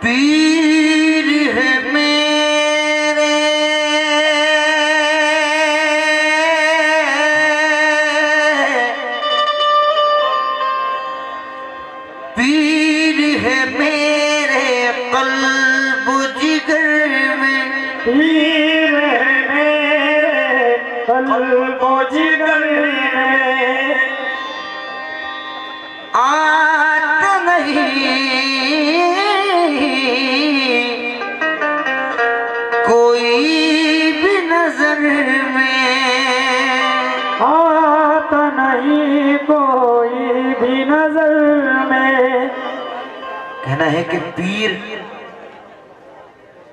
पीर है मेरे पीर है मेरे कल्ब जिगर में, पीर है मेरे कल्ब जिगर में, आता नहीं कोई भी नजर में, आता नहीं कोई भी नजर में। कहना है कि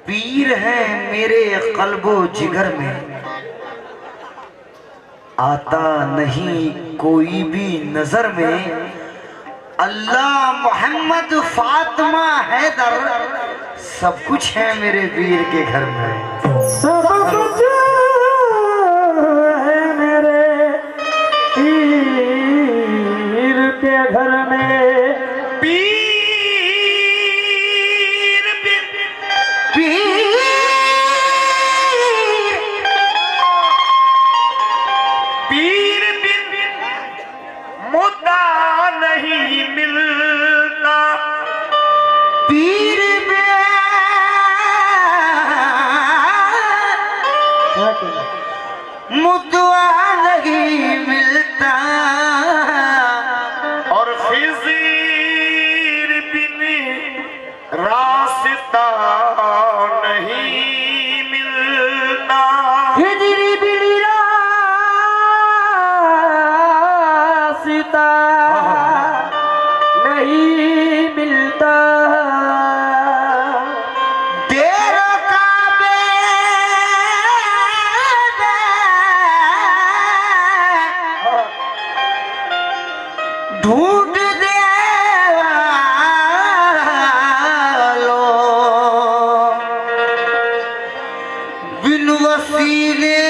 पीर है मेरे कल्बो जिगर में, आता नहीं कोई भी नजर में। अल्लाह मोहम्मद फातिमा हैदर सब कुछ है मेरे पीर के घर में, सब कुछ है मेरे पीर के घर में। पीर पीर मुद्दा नहीं मिलता, पीर मुद्दा नहीं मिलता, और फिजीर बिन रास्ता नहीं मिलता, हिजरी बिन रास्ता नहीं मिलता। ढूंढ दे लो बिन वसीले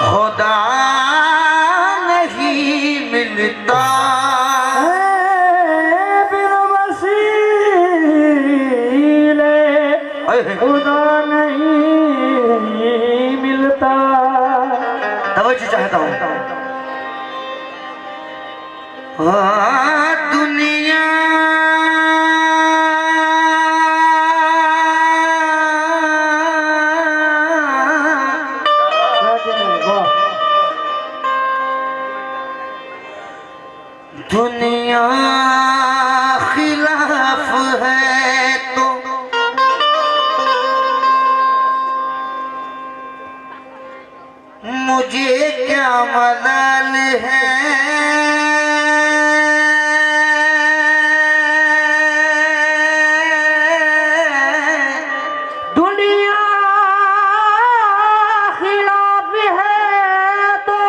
खुदा नहीं मिलता, बिन वसीले खुदा नहीं मिलता। तवज्जो चाहता हूँ। दुनिया दुनिया खिलाफ है तो मुझे क्या मलाल है, दुनिया खिलाफ है तो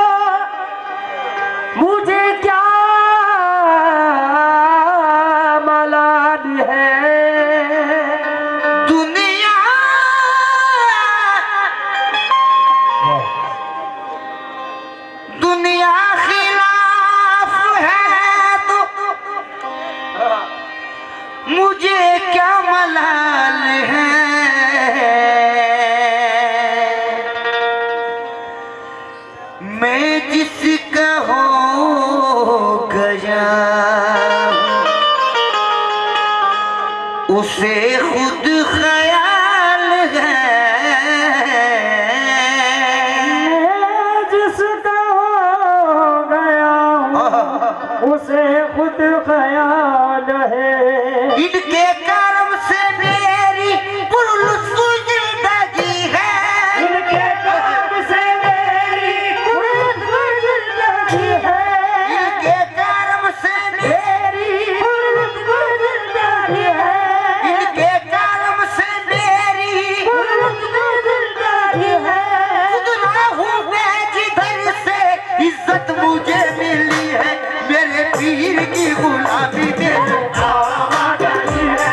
मुझे क्या मलाल है। दुनिया खिलाफ है तो मुझे क्या मलाल है, मैं जिसका हो गया उसे खुद ख्याल है, उसे खुद ख्याल है। इनके कर्म से मेरी पुरलुत्फ जिंदगी है, इनके कर्म से मेरी पुरलुत्फ जिंदगी है, इनके कर्म से मेरी पुरलुत्फ जिंदगी है, इनके कर्म से मेरी पुरलुत्फ जिंदगी है। खुद ना हूँ मैं जिधर से इज्जत मुझे मिली है, मेरे पीर की गुलामी में आवा गई है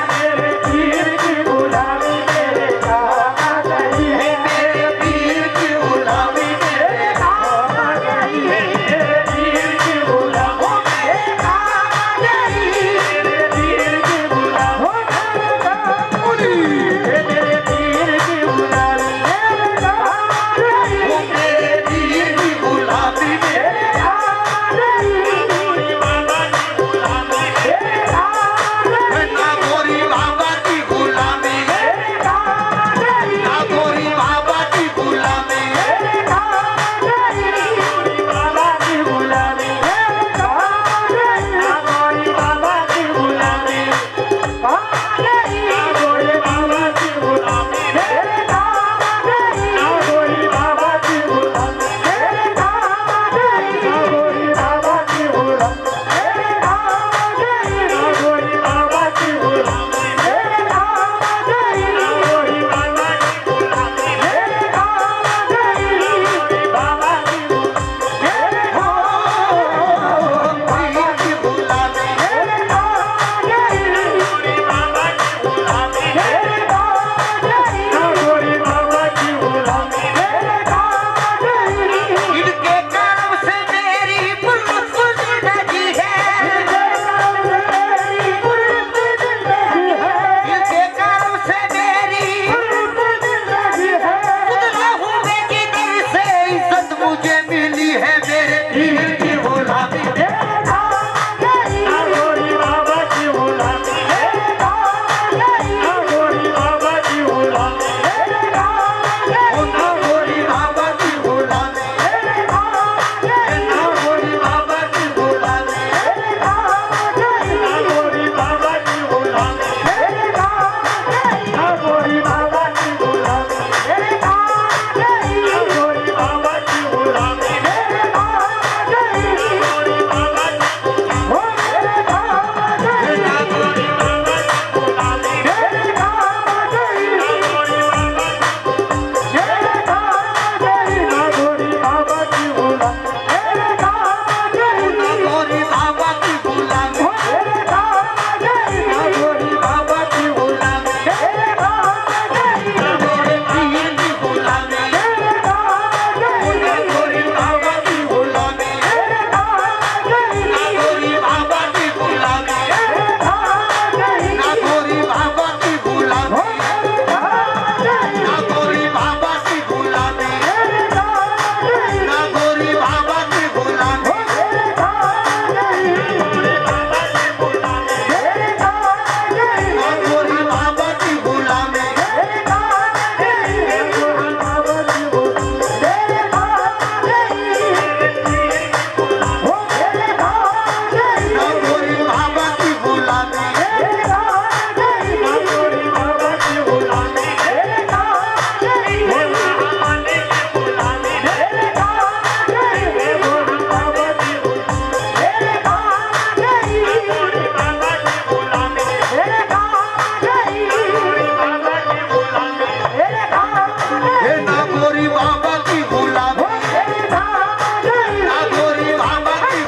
पीर की गुलामी नागोरी बाबा की गुलामी नागोरी बाबा की गुलामी नागोरी बाबा की गुलामी नागोरी बाबा की गुलामी नागोरी बाबा की गुलामी नागोरी बाबा की गुलामी नागोरी बाबा की गुलामी नागोरी बाबा की गुलामी नागोरी बाबा की गुलामी नागोरी पीर की गुलामी नागोरी बाबा की गुलामी नागोरी बाबा की गुलामी नागोरी बाबा की गुलामी नागोरी बाबा की गुलामी नागोरी बाबा की गुलामी नागोरी बाबा की गुलामी नागोरी बाबा की गुलामी हे नागोरी बाबा की गुलामी नागोरी बाबा की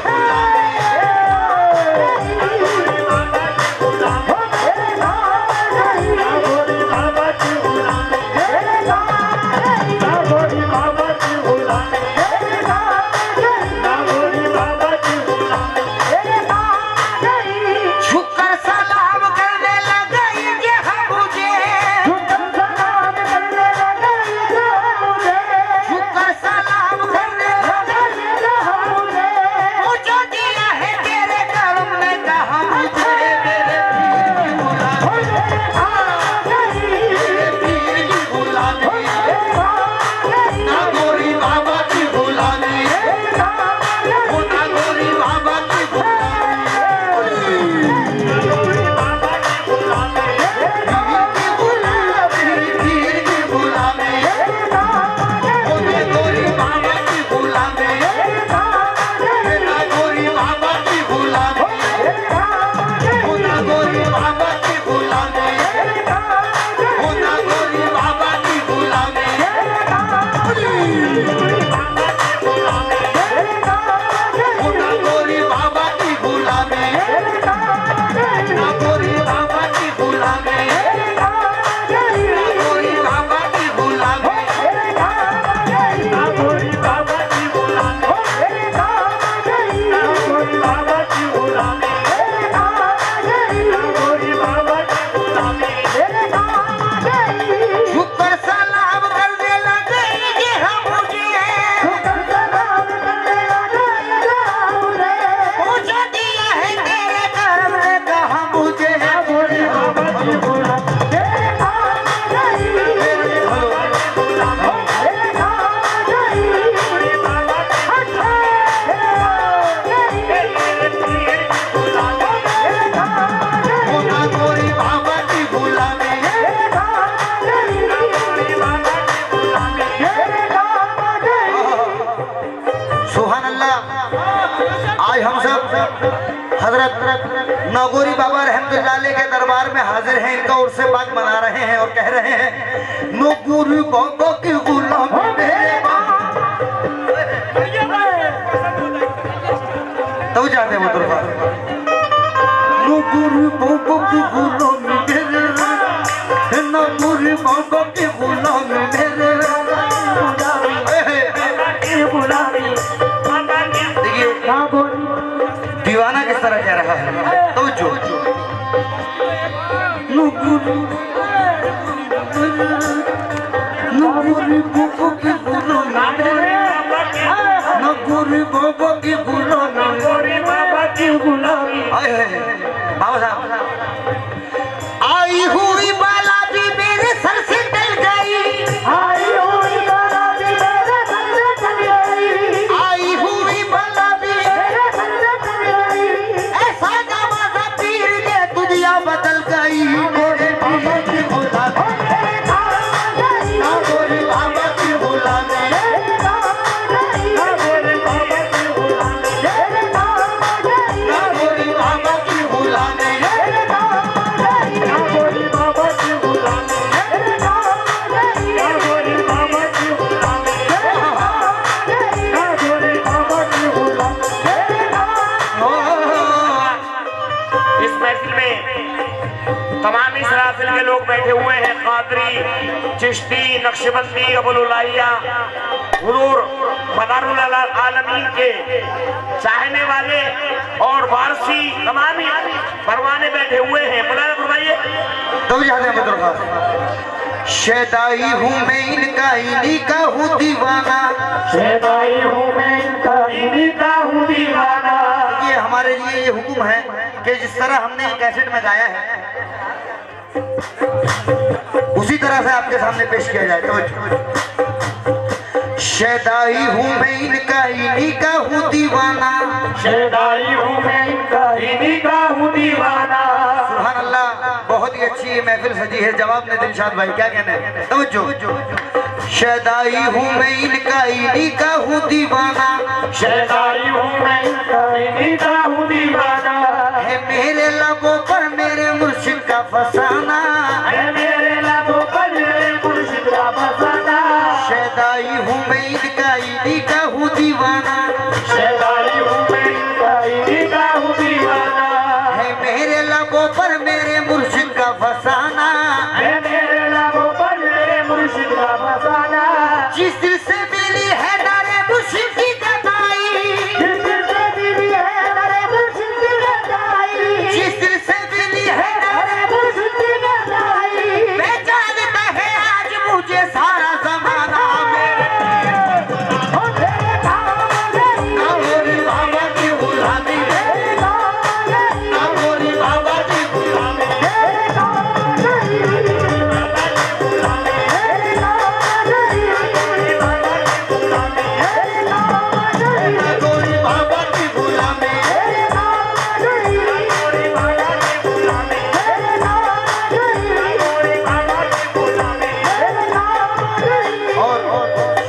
झुककर सलाम करने लगे ये हम मुझे झुककर सलाम करने लगे मुझे दिया है तेरे कर्म ने कहा मुझे मेरे पीर की गुलामी नागोरी बाबा की गुलामी नागोरी बाबा की पीर की गुलामी नागोरी बाबा की गुलामी नागोरी बाबा की गुलामी नागोरी बाबा की गुलामी नागोरी बाबा की गुलामी नागोरी बाबा की गुलामी नागोरी बाबा की गुलामी नागोरी बाबा की गुलामी झुककर सलाम करने लगे ये हम मुझे मुझे दिया है तेरे कर्म ने कहा मुझे नागोरी बाबा की गुलामी सुभान अल्लाह। आज हम सब हजरत नागोरी बाबा रहमतुल्लाह अलैह के दरबार में हाजिर हैं। इनका उर्स से बात मना रहे हैं और कह रहे हैं नागोरी बाबा की गुलामी मेरे तो जाते हैं मतलब नागोरी बाबा की गुलामी मेरे नागोरी बाबा की गुलामी मेरे देखिए दीवाना किस तरह कह रहा है तो जो नागोरी बाबा की गुलामी गोरी बाबा की गुलामी, गोरी बाबा की गुलामी। आए हाय बाबा साहब, आई हुई बाला भी मेरे सर से टल गई, आई हुई बाला भी मेरे सर से टल गई, आई हुई बाला भी मेरे सर से टल गई। ऐसा नवाजा पीर ने दुनिया बदल गई। गोरे बाबा की गुलामी, ना गोरे बाबा की गुलामी, ना गोरी बाबा की गुलामी, ना गोरे बाबा की गुलामी, ना गोरी बाबा की गुलामी, ना गोरी बाबा की गुलामी, ना गोरी बाबा की गुलामी। इस महफिल में तमाम इसराफिल के लोग बैठे हुए हैं। कादरी, चिश्ती, नक्शबंदी, अबुलुलाइया, हुजूर मदारुल आलमीन के चाहने वाले और वारसी तमाम परवाने बैठे हुए हैं। बुलाना फरमाइए। तो जाते हैं मतलब शैदाई हूँ मैं इनका, इन्हीं का हूँ दीवाना। शैदाई हूँ मैं इनका, इन्हीं का हूँ दीवाना। ये हमारे लिए ये हुक्म है कि जिस तरह हमने कैसेट में गाया है उसी तरह से आपके सामने पेश किया जाए। तो शैदाई हूँ मैं इनका, इन्हीं का हूँ दीवाना। शैदाई हूँ मैं इनका, इन्हीं का हूँ दीवाना। सुभान अल्लाह, बहुत ही अच्छी ये महफिल सजी है। जवाब ने दिलशाद भाई क्या कहना है? तवज्जो। शैदाई हूँ मैं इनका, इन्हीं का हूँ दीवाना। शैदाई हूँ मैं इनका, इन्हीं का हूँ दीवाना। है मेरे लबों पर मेरे मुर्शिद का फसाना, है मेरे लबों पर मेरे मुर्शिद का फसाना। शैदाई हूँ मैं इनका, इन्हीं का हूँ दीवाना। शैदाई हूँ मैं इनका, इन्हीं का हूँ दीवाना। है मेरे लबों पर मेरे मुर्शिद का फसाना, है मेरे लबों पर मेरे मुर्शिद का फसाना। जिस दिल से मिली है नारे मुर्शिद की गदाई, जिस दिल से मिली है नारे मुर्शिद की गदाई, जिस दिल से मिली है नारे मुर्शिद की गदाई। पहचानता है आज मुझे सारा जमाना। ओ तेरे काम गई, ना गोरी बाबा की गुलामी, तेरे काम गई, ना गोरी बाबा की गुलामी, तेरे काम गई, तेरे काम गई, तेरे काम गई, ना गोरी बाबा की गुलामी। तेरे काम गई, तेरे काम गई, तेरे काम गई। और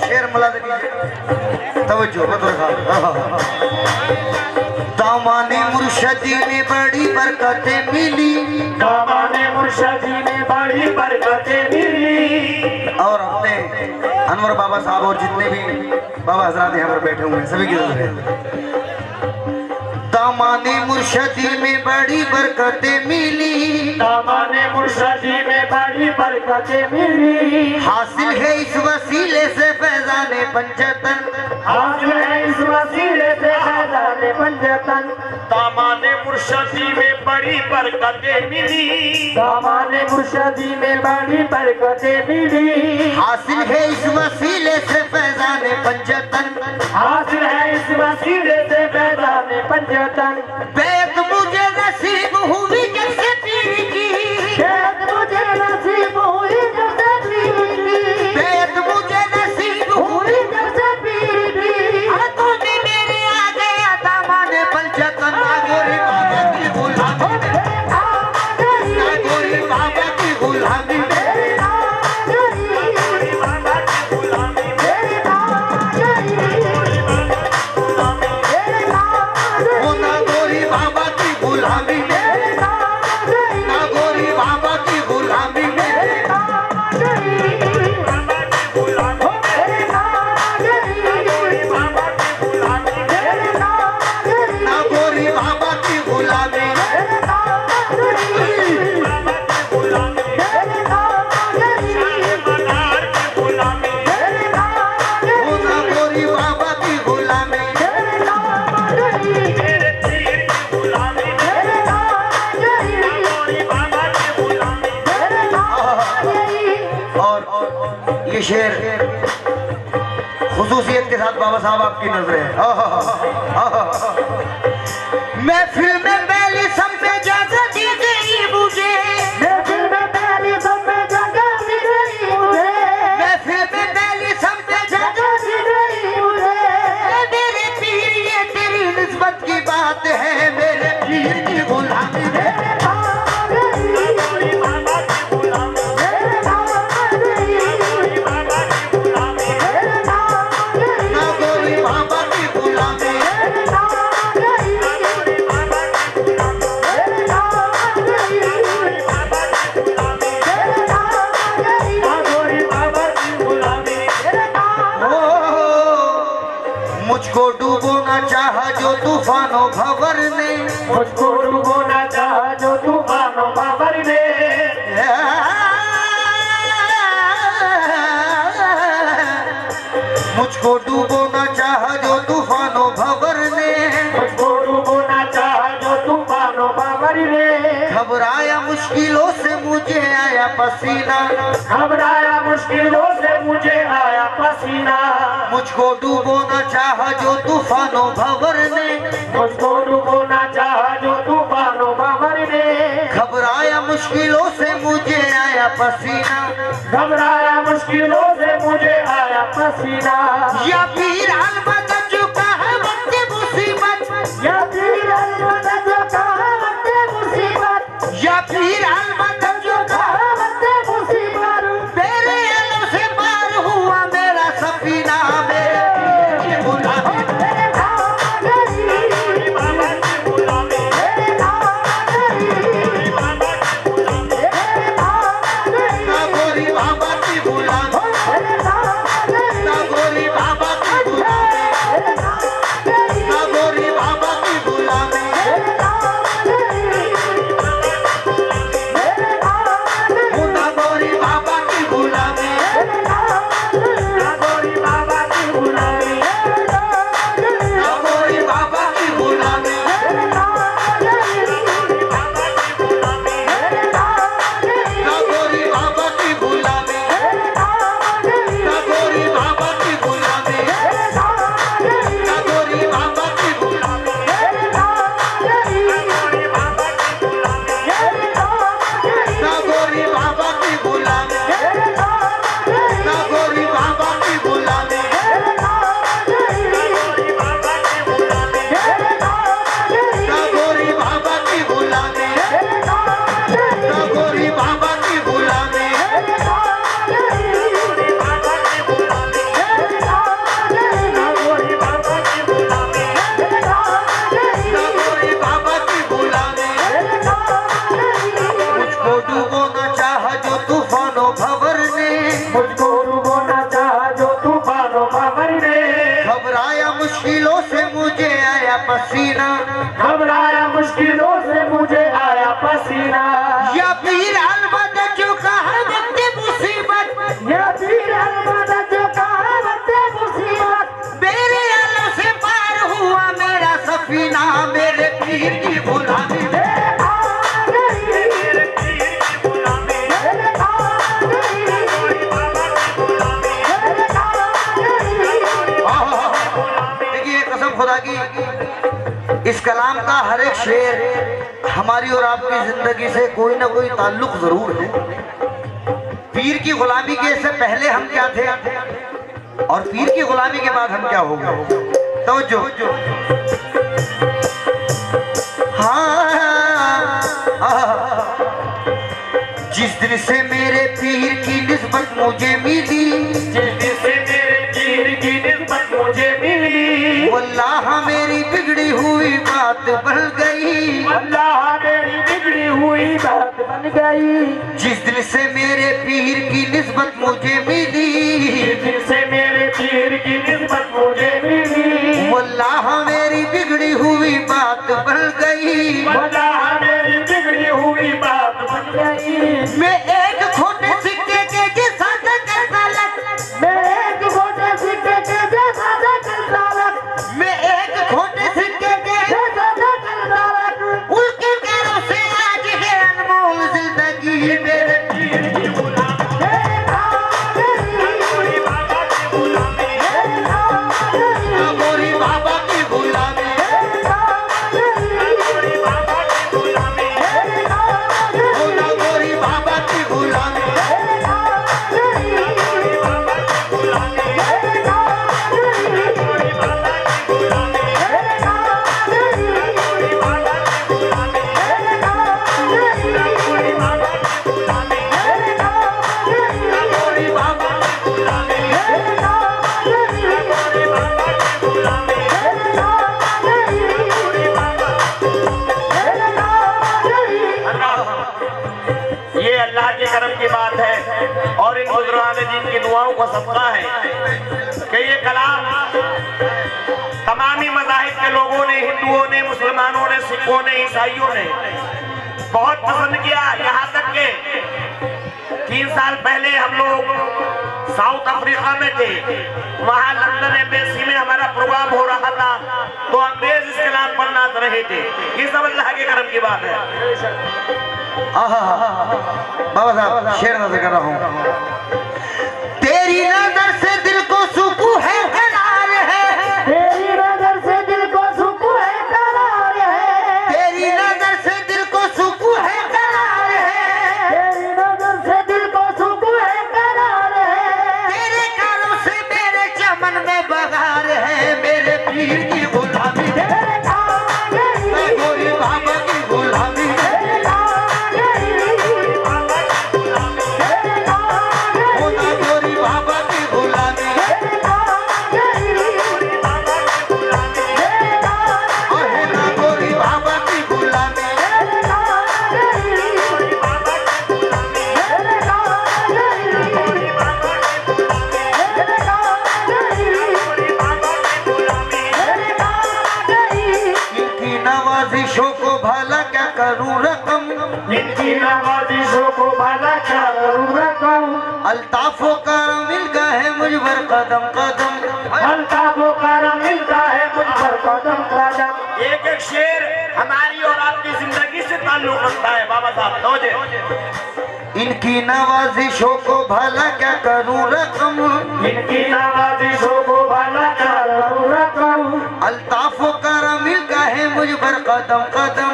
शेर मुलाद कीजिए, तवज्जो बतौर खास। दामाने मुर्शदी में बड़ी बरकतें मिली, दामाने मुर्शदी में बड़ी बरकतें मिली। और अपने अनवर बाबा साहब और जितने भी बाबा हजरात यहाँ पर बैठे हुए हैं सभी की तरफ से दामाने मुर्शदी में बड़ी बरकतें मिली, दामाने मुर्शदी में बड़ी बरकतें मिली। हासिल है इस वसीले से फैजाने पंचतन, हासिल है इस वसीले से फैजाने पंजतन। दामाने मुर्शदी में बड़ी बरकतें मिली, दामाने मुर्शदी में बड़ी बरकतें मिली। हासिल है इस वसीले से फैजाने पंचतन, हासिल है इस वसीले से फैजाने पंजतन। बैत मुझे नसीब हुई जैसे पीर की, शायद मुझे नसीब हुई जैसे पीर की, बैत मुझे नसीब हुई हुई जैसे पीर की। तूने मेरे आ गया दामाने पंचतन। ना गोरी बाबा की गुलामी, तेरे काम गई, ना गोरी बाबा की गुलामी, तेरे काम गई, तेरे काम गई, तेरे काम गई, वो ना गोरी बाबा की गुलामी, तेरे काम गई, ना गोरी बाबा की गुलामी, तेरे काम गई, तेरे काम गई, तेरे काम गई, ना गोरी बाबा की गुलामी, तेरे काम गई, तेरे काम गई, तेरे काम वो गई, ना गोरी बाबा की गुलामी, तेरे काम गई, तेरे काम गई, तेरे काम गई। और ये शेर खुसूसियत के साथ साथ बाबा साहब आपकी नजरें। महफिल में पहली सब पे जगह दी गई मुझे, महफिल में पहली सब पे जगह दी गई मुझे, महफिल में पहली सब पे जगह दी गई मुझे। मेरे पीर ये तेरी निस्बत की बात है, मेरे पीर की गुलामी मुझको डूबोना चाहा जो तूफानों भंवर ने, मुझको डूबोना चाहा जो तूफानों भंवर ने, मुझको डूबोना चाहा जो तूफानों भंवर ने, मुझको डूबोना चाहा जो तूफानों भंवर ने। घबराया मुश्किलों से मुझे आया पसीना, घबराया मुश्किलों से मुझे आया पसीना। मुझको डूबोना चाहा जो तूफानों भंवर ने, मुझको डूबोना चाहा जो तूफानों भंवर ने। घबराया मुश्किलों से मुझे आया पसीना, घबराया मुश्किलों से मुझे आया पसीना। या पीर अलमद चुका है वक्त मुसीबत, या पीर अलमद चुका है वक्त मुसीबत, या पीर अलमद चुका है वक्त मुसीबत। मेरे आलों से पार हुआ मेरा सफीना, मेरे पीर की गुलामी मुश्किलों से मुझे आया पसीना, घबराया मुश्किलों से मुझे आया पसीना। या पीर अलमद चुका है वक्त मुसीबत, या पीर अलमद चुका है वक्त मुसीबत। मेरे आलों से पार हुआ मेरा सफीना, मेरे पीर की गुलामी खुदा की। इस कलाम का हर एक शेर हमारी और आपकी जिंदगी से कोई ना कोई ताल्लुक जरूर है। पीर की गुलामी के से पहले हम क्या थे और पीर की गुलामी के बाद हम क्या हो गए, तो जो जिस दिन से मेरे पीर की निस्बत मुझे मिली, जिस दिन से मेरे पीर की निस्बत मुझे मिली, वल्लाह मेरी बिगड़ी हुई बात बन गई, वल्लाह मेरी बिगड़ी हुई बात बन गई। जिस दिन से मेरे पीर की निस्बत मुझे मिली, जिस दिन से मेरे पीर की निस्बत मुझे मिली, वल्लाह मेरी बिगड़ी हुई बात बन गई, वल्लाह मेरी बिगड़ी हुई बात बन गई। मैं एक खोटे सिक्के के जैसा करता लग, मैं एक खोटे सिक्के के जैसा करता लग, मैं एक खोटे सिक्के के जैसा करता लग। उनके पैरों से आज है अनमोल जिंदगी, मेरे पीर की गुलामी, मेरे बाबा की गुलामी, मेरे को सदका है कि ये कलाम तमामी मज़ाहिब के लोगों ने, हिंदुओं ने, मुसलमानों ने, सिखों ने, ईसाइयों ने बहुत पसंद किया। यहाँ तक के 3 साल पहले हम लोग साउथ अफ्रीका में थे, वहाँ लंदन एम्बेसी में हमारा प्रोग्राम हो रहा था, तो अंग्रेज इस कलाम पर नाच रहे थे। ये सब अल्लाह के करम की बात है। बाबा साहब शेर नजर कर रहा हूँ। तेरी नजर से दिल को सुकून है, करार है। तेरी नजर से दिल को सुकून है, करार है। तेरी नजर से दिल को सुकून है, करार है। तेरी नजर से दिल को सुकून है, करार है। तेरे कानों से मेरे चमन में बहार है। मेरे पीर की गुलामी, तेरे कागे मैं गोरी बाबा की गुलामी। तेरे कागे तेरे कागे खुदा गोरी बाबा की गुलामी। तेरे कागे तेरे कागे ओहे ना गोरी बाबा की गुलामी। तेरे कागे तेरे इनकी नवाजिशों को भला क्या करूं रकम। इनकी नवाजिशों को भला क्या करूं रकम। अल्ताफों का मिलता है मुझ पर कदम कदम। अल्ताफों का मिलता है मुझ पर कदम कदम। एक एक शेर हमारी और आपकी जिंदगी से ताल्लुक रखता है। बाबा साहब समझे, इनकी नवाजिशों को भला क्या करूं रकम। इनकी नवाजिशों को भला क्या करूं रकम। अल्ताफों का मिलता है मुझ पर कदम कदम।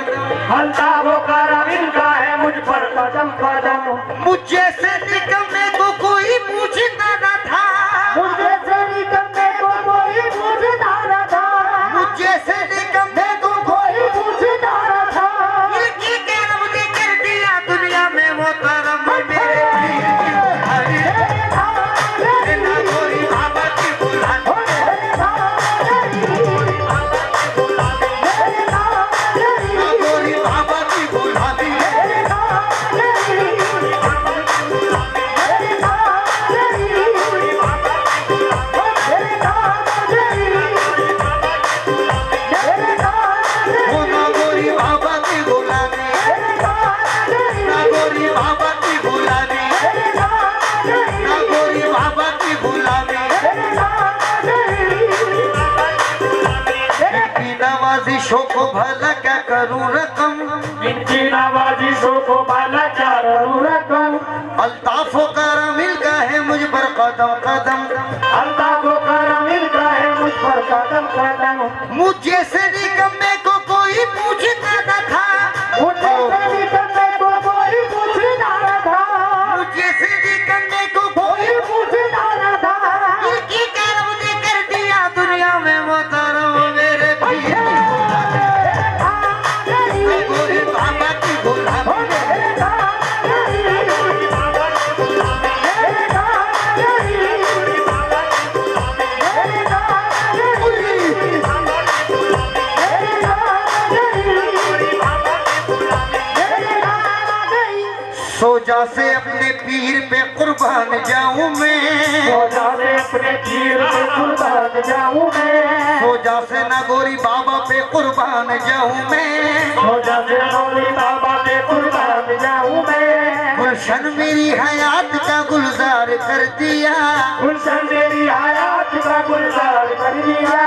अल्ताफों का मिलता है मुझ पर कदम कदम। मुझे से निकम्मे को कोई पूछता न था। मुझे से निकम्मे को कोई पूछता न था। मुझे से निकम्मे को कोई पूछता न था। इनकी करम ने कर दिया दुनिया में वो करम। मेरे पीर की बुलानी, ना गोरी बाबा की बुलानी। ना गोरी बाबा की बुलानी। वो ना गोरी बाबा की बुलानी। ना गोरी बाबा की बुलानी। ना गोरी बाबा की बुलानी। इनकी नवाजिशों को भला क्या करूं रकम। इनकी नवाजिशों को भला क्या करूं रकम। अल्ताफों का मिलता है मुझ पर कदम कदम। अल्ताफों का मिलता है मुझ पर कदम कदम। मुझे से निकम्मे को कोई पूछता न था। मुझे से निकम्मे को कोई पूछता न था। मुझे से निकम्मे को कोई पूछता न था। इनकी करम ने कर दिया दुनिया में वो करम। मेरे पीर की गुलामी, ना गोरी बाबा की गुलामी। सोजा से अपने पीर पे कुर्बान जाऊं मैं। सोजा से अपने पीर पे कुर्बान जाऊं मैं। सोजा से ना गोरी बाबा पे कुर्बान जाऊं मैं। सोजा से मौली बाबा पे कुर्बान जाऊं मैं। गुलशन मेरी हयात का गुलजार कर दिया। गुलशन मेरी हयात का गुलजार कर दिया।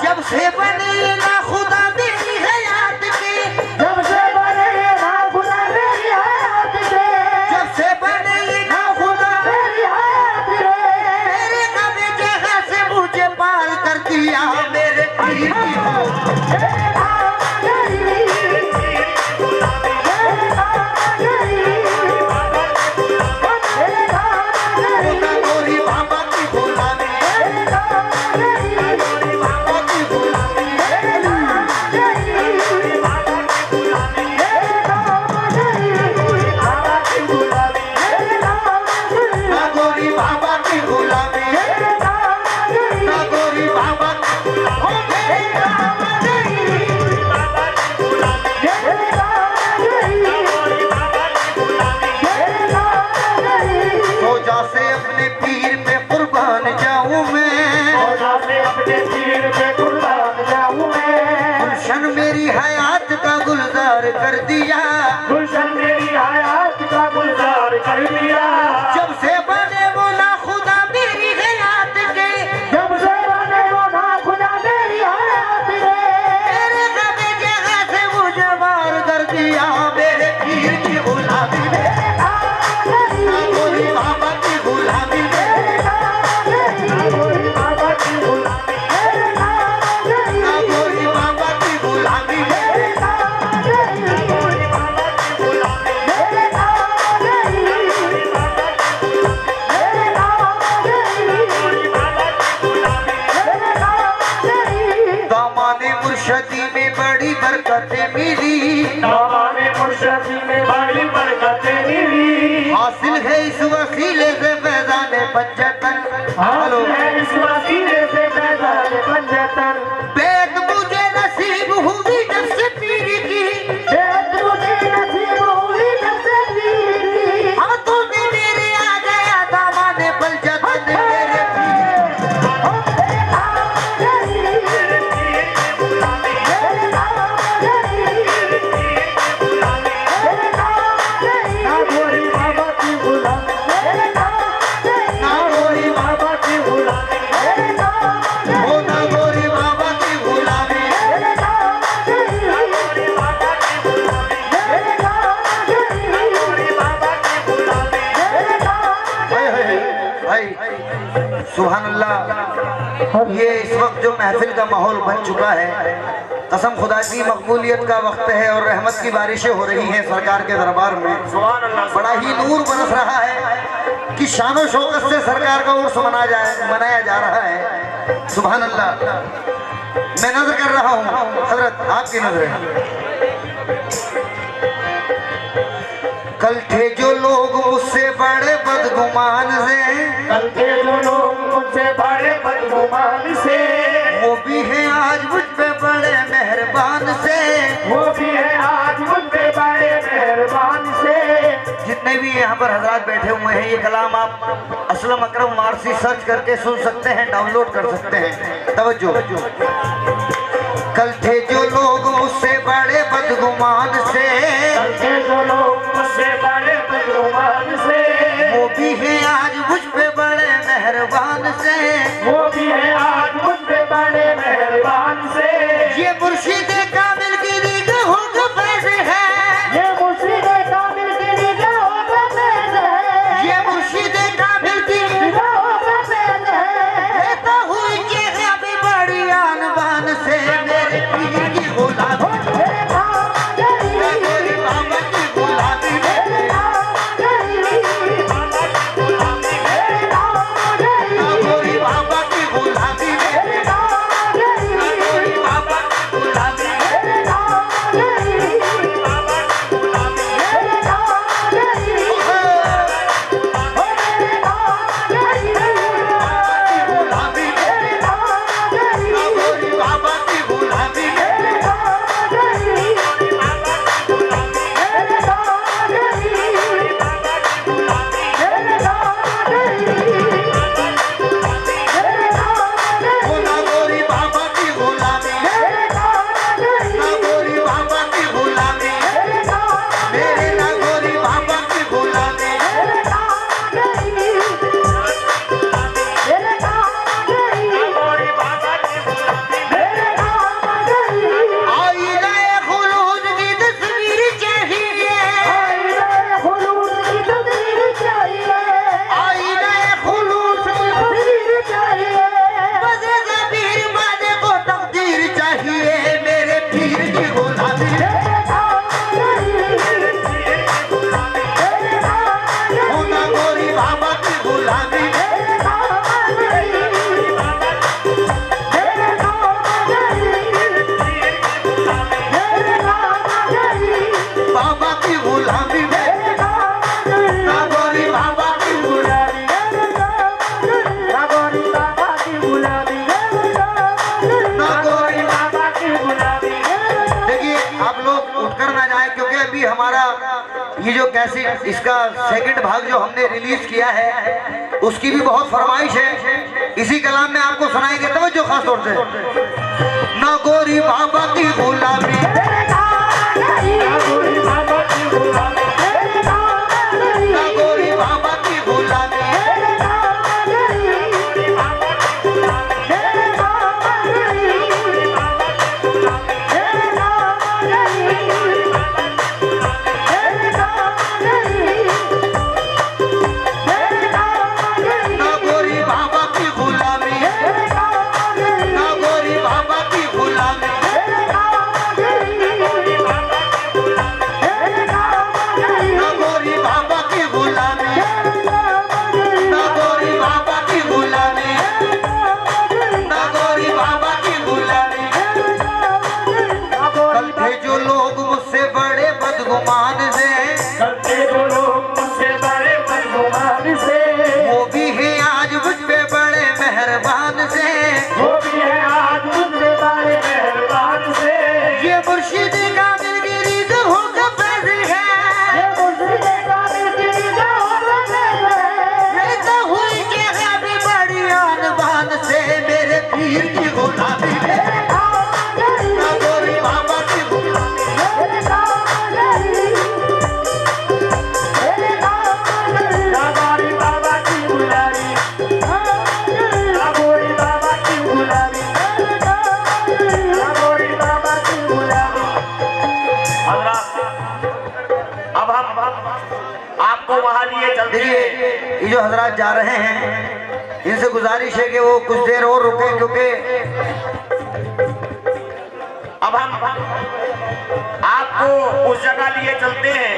जब से बने ना खुदा मेरी हयात के। जब से बने ना खुदा मेरी हयात के। जब से बने ना खुदा मेरी हयात रे। मेरे कभी जगह से मुझे पार कर दिया। मेरे पीर की ना गोरी बाबा की गुलामी। बाबा की गुलामी। गुलशन मेरी हयात का गुलजार कर दिया, गुलशन मेरी हयात का गुलजार कर दिया। जब से बने वो ना खुदा मेरी हयात के, जब से बने वो ना खुदा मेरी हयात के, मेरे गमे जगह से मुझे मार कर दिया। मेरे पीर की गुलामी में, ना गोरी बाबा की गुलामी में, ना गोरी बाबा की गुलामी में, ना गोरी बाबा की गुलामी में, ना गोरी बाबा की गुलामी दामाने मुर्शदी में बड़ी बरकतें मिली, दामाने मुर्शदी में बड़ी बरकतें मिली। हासिल है इस वसीले से फैजाने पंजतन। हेलो इस वसीले से फैजाने पंजतन। बेद मुझे नसीब हुई जब से पीर की, बेद मुझे नसीब हुई जब से पीर की। हाथों में मेरे आ गया दामाने पंजतन। मेरे पीर ना गोरी बाबा की गुलामी, ना गोरी बाबा की गुलामी, हो, ना गोरी बाबा की गुलामी। भाई सुभान अल्लाह, ये इस वक्त जो महफिल का माहौल बन चुका है, कसम खुदा की मकबूलियत का वक्त है और रहमत की बारिशें हो रही हैं सरकार के दरबार में। सुभान अल्लाह। बड़ा ही नूर बरस रहा है कि शानो शौकत से सरकार का उर्स मनाया जा रहा है। सुभान अल्लाह। मैं नजर कर रहा हूँ हजरत, आपकी नजर। कल थे जो लोग मुझसे बड़े बदगुमान से, कल के जो लोग मुझसे बड़े बदगुमान से, वो भी है आज मुझ पे बड़े मेहरबान से। वो भी है आज मुझ पे बड़े मेहरबान से। जितने भी यहाँ पर हजरात बैठे हुए हैं, ये कलाम आप असलम अकरम वारसी सर्च करके सुन सकते हैं, डाउनलोड कर सकते हैं। तवज्जो। कल थे जो लोग मुझसे बड़े बदगुमान से, कल के जो लोग मुझसे बड़े बदगुमान से, वो भी है आज मुझ पे बड़े मेहरबान से। वो भी है आज मुझ पे बड़े मेहरबान से। ये मुर्शिद कामिल की निगाहों का फैज़ है, ये मुर्शिद कामिल की निगाहों का फैज़ है। ये मुर्शिद कामिल की निगाहों का फैज़ है। लेता हुई चेहरा भी बड़ी आन बान से। मेरे पीर की गुलामी, मेरे ना गोरी बाबा की गुलामी में, ना गोरी बाबा की गुलामी में, ना गोरी बाबा की गुलामी में। गुलामी में, ना गोरी बाबा की गुलामी में। हो, ना गोरी बाबा की गुलामी में, ना गोरी बाबा की गुलामी में। मेरे ना गोरी बाबा की गुलामी में। आईना खुलूद की तस्वीर चाहिए, आईना खुलूद की बस ज़मीर माने को तकदीर चाहिए। मेरे पीर की गुलामी में, हो, ना गोरी बाबा की गुलामी में, बाबा की गुलामी में, ना गोरी बाबा की गुलामी में, ना गोरी बाबा की गुलामी, ना गोरी बाबा की गुलामी। देखिए आप लोग उठकर ना जाए, क्योंकि अभी हमारा ये जो कैसेट, इसका सेकंड भाग जो हमने रिलीज किया है, उसकी भी बहुत फरमाइश है। इसी कलाम में आपको सुनाएंगे, तवज्जो खास तौर से। ना गोरी बाबा की गुलामी आपको वहां लिए चलते देखिए हैं। ये जो हजरात जा रहे हैं इनसे गुजारिश है कि वो कुछ देर और रुके, क्योंकि अब हम आपको उस जगह लिए चलते हैं।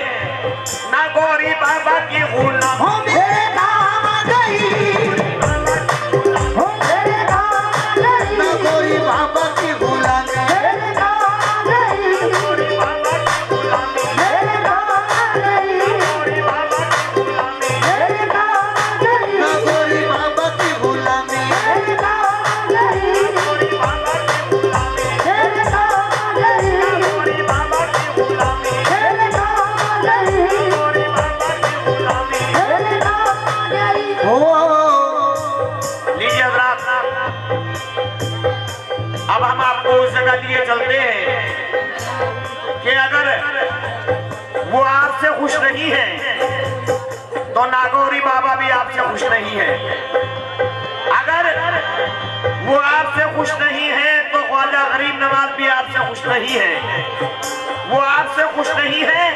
ना गौरी बाबा की गुलाम हो मेरे काम गई, हो मेरे काम गई, ना कोई बाबा की गुलामी, मेरे काम गई, गौरी बाबा की गुलामी, मेरे काम गई, गौरी बाबा की गुलामी, मेरे काम गई, ना कोई बाबा की गुलामी, मेरे काम गई, गौरी बाबा की गुलामी, मेरे काम गई, गौरी बाबा की गुलामी, मेरे काम गई, गौरी बाबा की गुलामी। मेरे काम गई। लीजिए हजरात, अब हम आपको उस जगह लिए चलते हैं कि अगर वो आपसे खुश नहीं है तो नागौरी बाबा भी आपसे खुश नहीं है। अगर वो आपसे खुश नहीं है तो ख्वाजा गरीब नवाज भी आपसे खुश नहीं है। वो आपसे खुश नहीं है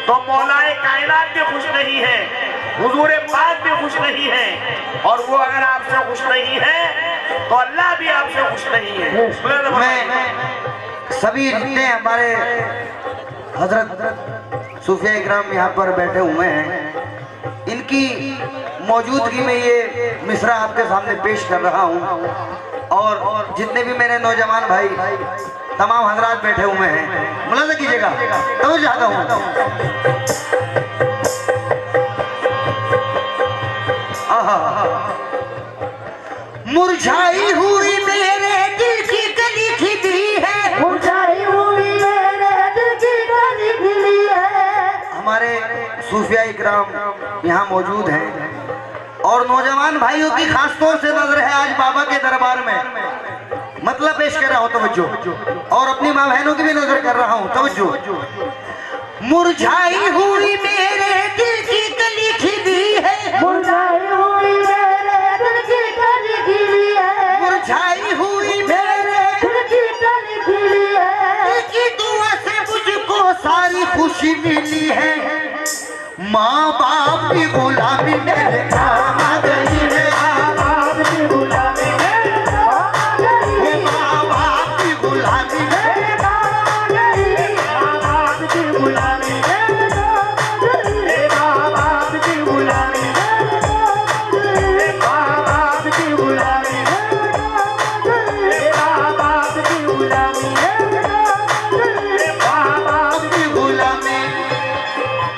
तो मौलाए कायनात भी खुश नहीं है, हुजूर पाक भी खुश नहीं है, और वो अगर आपसे खुश नहीं है तो अल्लाह भी आपसे खुश नहीं है। मैं सभी जितने हमारे हजरत सूफिया इकराम यहाँ पर बैठे हुए हैं इनकी मौजूदगी में ये मिसरा आपके सामने पेश कर रहा हूँ, और जितने भी मेरे नौजवान भाई तमाम हजरात बैठे हुए हैं मुलाजा कीजिएगा, तो चाहता हूँ। मुरझाई हुई मेरे दिल की कली खिली है, मुरझाई हुई मेरे दिल की कली खिली है। हमारे सूफिया इकराम यहाँ मौजूद हैं और नौजवान भाइयों की खास तौर से नजर है आज बाबा के दरबार में। मतलब पेश कर रहा हूँ तवज्जो, और अपनी माँ बहनों की भी नजर कर रहा हूँ तवज्जो। मुरझाई हुई मेरे दिल की कली खिली है, मुरझाई हुई मेरे दिल की कली खिली है, मुरझाई हुई मेरे दिल की कली खिली है। दिल की दुआ से मुझको सारी खुशी मिली है। माँ बाप की गुलामी मेरे काम आ गई है, माँ बाप की गुलामी मेरे काम आ गई, माँ बाप की गुलामी मेरे काम आ गई, माँ बाप की गुलामी मेरे काम आ गई, माँ बाप की गुलामी मेरे काम आ गई, माँ बाप की गुलामी मेरे काम आ गई, माँ बाप की गुलामी मेरे काम आ गई। माँ बाप की गुलामी।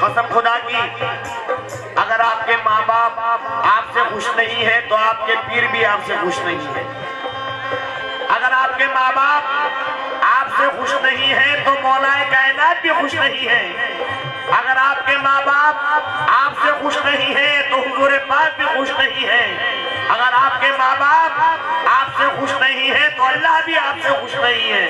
कसम खुदा की, अगर आपके माँ बाप आपसे खुश नहीं है तो आपके पीर भी आपसे खुश नहीं है। अगर आपके माँ बाप आपसे खुश नहीं है तो मौलाए कायनात भी खुश नहीं है। अगर आपके माँ बाप आपसे खुश नहीं है तो हुजूर पाक भी खुश नहीं है। अगर आपके माँ बाप आपसे खुश नहीं है तो अल्लाह भी आपसे खुश नहीं है।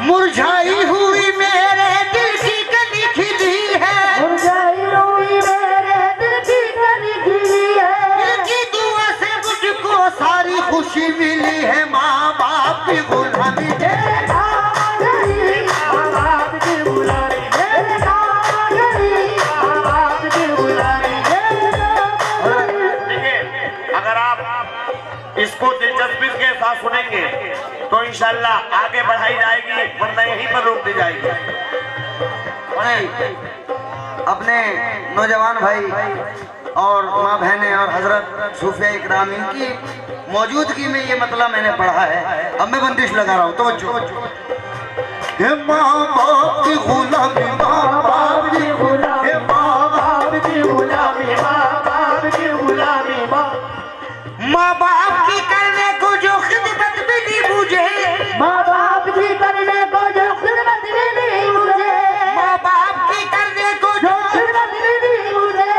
मुरझाई हुई मेरे दिल की कली खिली है, मुरझाई हुई मेरे दिल की कली खिली है। दिल की दुआ से मुझको सारी खुशी मिली है। माँ बाप की गुलामी मेरे काम आ गई, माँ बाप की गुलामी मेरे काम आ गई, माँ बाप की गुलामी। मेरे काम आ गई। देखिए, अगर आप इसको दिलचस्पी के साथ सुनेंगे तो इंशाल्लाह आगे बढ़ाई जाएगी, वरना यहीं पर रोक दी जाएगी। अपने नौजवान भाई और माँ बहनें और हजरत सूफिया इकराम इनकी मौजूदगी में ये मतलब मैंने पढ़ा है। अब मैं बंदिश लगा रहा हूँ तवज्जो। हे माँ बाप की गुलामी, माँ बाप की गुलामी, हे माँ बाप की गुलामी, माँ बाप की गुलामी, माँ बाप की करने को जो खिदमत मिली मुझे, माँ बाप की करने को जो खिदमत मिली मुझे, माँ बाप की करने को जो खिदमत मिली मुझे,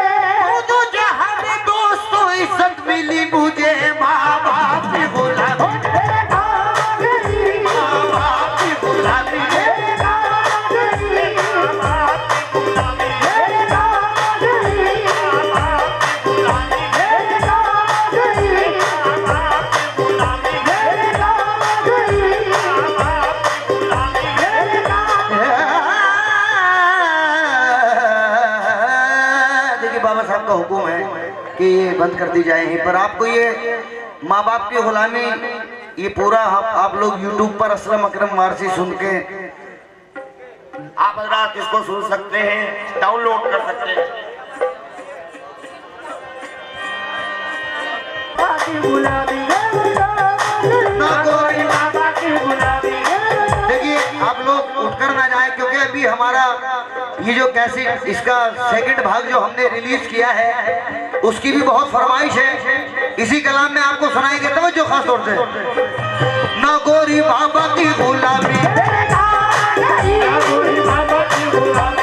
तो जहाँ में दोस्तों इज्जत मिली मुझे। माँ बाप की गुलामी, मेरे काम आ गई, माँ बाप की गुलामी, मेरे काम आ गई, माँ बाप कि ये बंद कर दी जाए यहीं पर। आपको ये माँ बाप की गुलामी ये पूरा आप लोग YouTube पर असलम अकरम वारसी सुन के आप हजरात इसको सुन सकते हैं, डाउनलोड कर सकते हैं। देखिए आप लोग उठकर ना जाए, क्योंकि अभी हमारा ये जो कैसेट इसका सेकंड भाग जो हमने रिलीज किया है उसकी भी बहुत फरमाइश है। इसी कलाम में आपको सुनाएंगे, तवज्जो खास तौर से। ना गोरी बाबा की गुलामी, ना गोरी बाबा की गुलामी,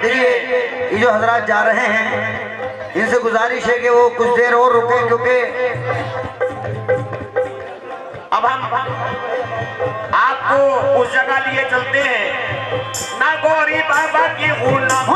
देखिए ये जो हजरात जा रहे हैं इनसे गुजारिश है कि वो कुछ देर और रुके, क्योंकि अब हम आपको उस जगह लिए चलते हैं। ना गौरी बाबा की गुलाम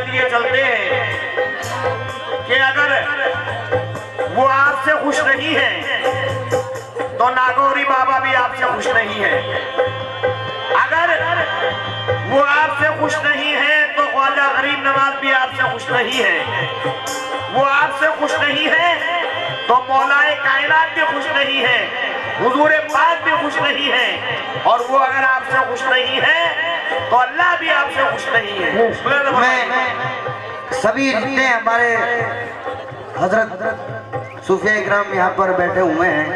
लिए चलते हैं कि अगर वो आपसे खुश नहीं है तो नागौरी बाबा भी आपसे खुश नहीं है। अगर वो आपसे खुश नहीं है तो ख्वाजा गरीब नवाज भी आपसे खुश नहीं है। वो आपसे खुश नहीं है तो मौलाए कायनात भी खुश नहीं है, हुजूर पाक भी खुश नहीं है। और वो अगर आपसे खुश नहीं है तो अल्लाह भी आपसे खुश नहीं है। मैं सभी जितने हमारे हजरत सूफिया इकराम यहाँ पर बैठे हुए हैं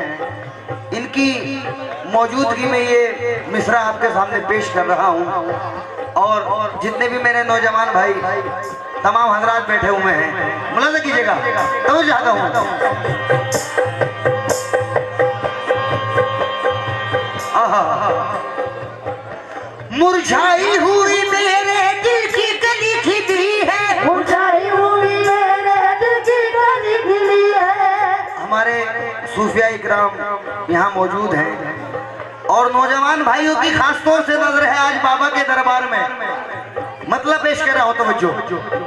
इनकी मौजूदगी में ये मिसरा आपके सामने पेश कर रहा हूँ। और जितने भी मेरे नौजवान भाई तमाम हजरात बैठे हुए हैं मुलाजा कीजिएगा, तो चाहता हूँ। मुरझाई हुई मेरे दिल की कली खिली है, मुरझाई हुई मेरे दिल की कली खिली है। हमारे सूफिया इकराम यहाँ मौजूद हैं और नौजवान भाइयों की खास तौर से नजर है आज बाबा के दरबार में। मतलब पेश कर रहा हूँ तवज्जो,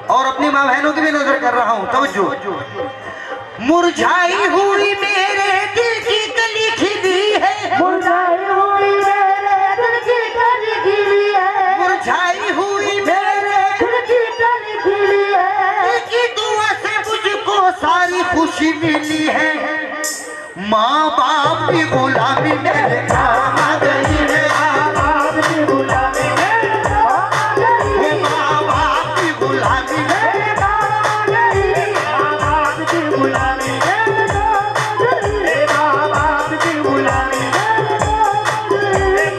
और अपनी माँ बहनों की भी नजर कर रहा हूँ तवज्जो। मुरझाई हुई मेरे दिल की कली खिली है, मुरझाई हुई मेरे दिल की कली खिली है, मुरझाई हुई मेरे दिल की कली खिली है। की दुआ से मुझको सारी खुशी मिली है। माँ बाप की गुलामी मेरे काम आ गई है, माँ बाप की गुलामी मेरे काम आ गई, माँ बाप की गुलामी मेरे काम आ गई, माँ बाप की गुलामी मेरे काम आ गई, माँ बाप की गुलामी मेरे काम आ गई,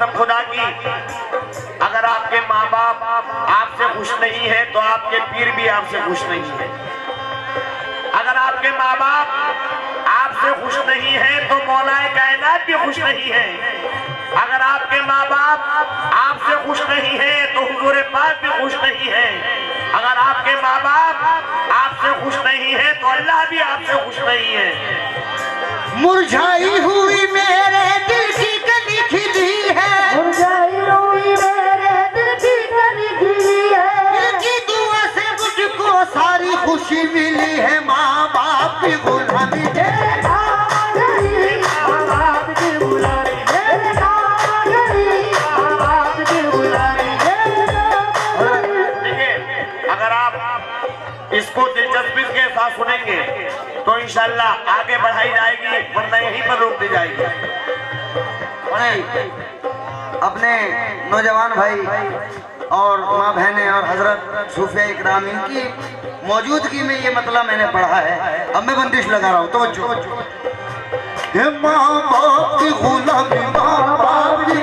कसम खुदा की, अगर आपके माँ बाप आपसे खुश नहीं है तो आपके पीर भी आपसे खुश नहीं है। अगर आपके माँ बाप आपसे खुश नहीं है तो मौलाए कायनात भी खुश नहीं है। अगर आपके माँ बाप आपसे खुश नहीं है तो हुजूर पाक भी खुश नहीं है। अगर आपके माँ बाप आपसे खुश नहीं है तो अल्लाह भी आपसे खुश नहीं है। मुरझाई हुई मेरे दिल की कली खिली है, मुरझाई हुई मेरे दिल की कली खिली है। इनकी दुआ से मुझको सारी खुशी मिली है। माँ बाप की गुलामी मेरे काम आ गई माँ बाप की बुलानी, मेरे काम आ गई माँ बाप की बुलानी, मेरे काम आ गई। देखिए, अगर आप इसको दिलचस्पी के साथ सुनेंगे तो इंशाल्लाह आगे बढ़ाई जाएगी, वरना यहीं पर रोक दी जाएगी। अपने नौजवान भाई और माँ बहनें और हजरत सूफिया इकराम इनकी मौजूदगी में ये मतलब मैंने पढ़ा है। अब मैं बंदिश लगा रहा हूँ, तो माँ बाप की गुलामी, माँ बाप की